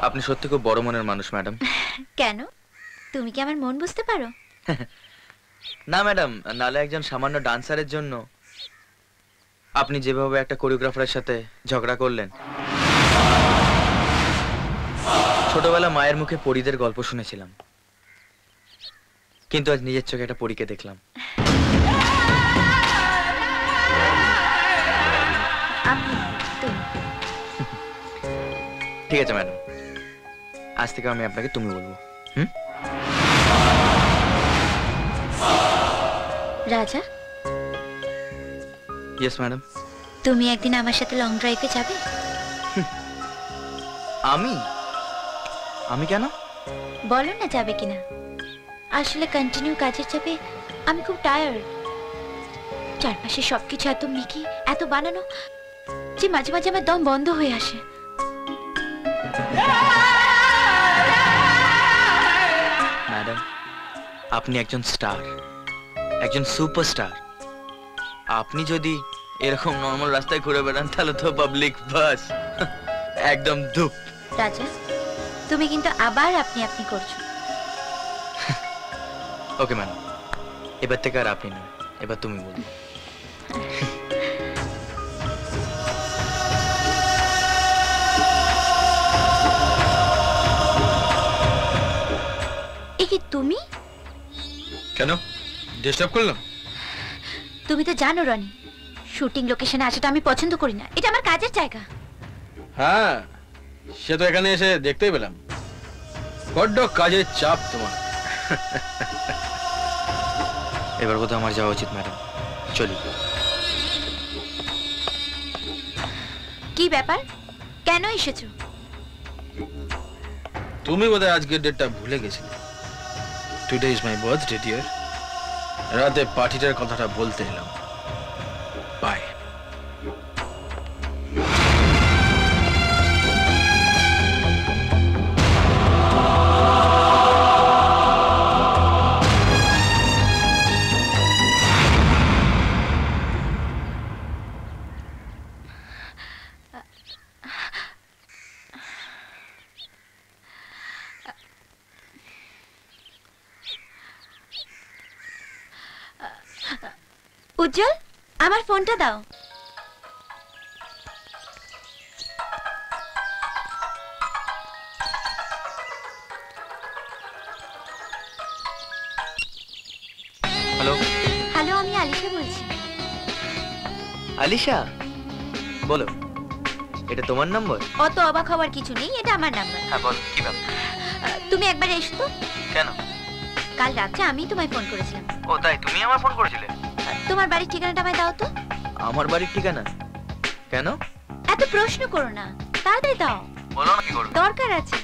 আপনি সত্যি খুব বড় মনের মানুষ ম্যাডাম। কেন, তুমি কি আমার মন বুঝতে পারো? না ম্যাডাম, নালে একজন সামান্য ডান্সারের জন্য আপনি যেভাবে একটা কোরিওগ্রাফারের সাথে ঝগড়া করলেন। ছোটবেলা মায়ের মুখে পরীদের গল্প শুনেছিলাম, কিন্তু আজ নিজের চোখে একটা পরীকে দেখলাম। ঠিক আছে ম্যাডাম, আজ থেকে আমি আপনাকে তুমি বলবো। রাজা, ইয়েস ম্যাডাম। তুমি একদিন আমার সাথে লং ড্রাইভে যাবে? আমি আমি কেন? বলো না যাবে কিনা। আসলে কন্টিনিউ কাজের চাপে আমি খুব টায়ার্ড। চারপাশে সবকিছু এত মিকি, এত বানানো যে মাঝে মাঝে আমার দম বন্ধ হয়ে আসে। ম্যাডাম, আপনি একজন স্টার, একজন সুপারস্টার। আপনি যদি এরকম নর্মাল রাস্তায় ঘুরে বেড়ান তাহলে তো পাবলিক বাস একদম ধুপ। রাজা, তুমি কিন্তু আবার আপনি আপনি করছো। ওকে ম্যাডাম, এবার থেকে আর আপনি নয়, এবার তুমি বলবো। এ কি তুমি? কেন ডিস্টার্ব করলাম? তুমি তো জানো রনি, শুটিং লোকেশনে আসাটা আমি পছন্দ করি না। এটা আমার কাজের জায়গা। হ্যাঁ, সে তো এখানে এসে দেখতেই পেলাম। বড্ড কাজের চাপ তোমার। এবার কোথাও আমার যাওয়া উচিত ম্যাডাম, চলি। কি ব্যাপার, কেন এসেছো? তুমি বোধহয় আজকের ডেটটা ভুলে গেছিলে। Today is my birthday dear. রাতে পার্টিটার কথাটা বলতে এলাম। বাই। উজ্জ্বল, আমার ফোনটা দাও। হ্যালো। হ্যালো, আমি আলিশা বলছি। আলিশা, বলো, এটা তোমার নম্বর? অত অবাক হওয়ার কিছু নেই, এটা আমার নাম্বার। হ্যাঁ বল, কি ব্যাপার? তুমি একবার এসো তো। কেন? কাল রাতে আমি তোমায় ফোন করেছিলাম। ও তাই, তুমি আমার ফোন করেছিলে? তোমার বাড়ির ঠিকানাটা আমায় দাও তো। আমার বাড়ির ঠিকানা? কেন? এত প্রশ্ন করো না, তাড়াতাড়ি দাও। বলো না, কি করবে? দরকার আছে।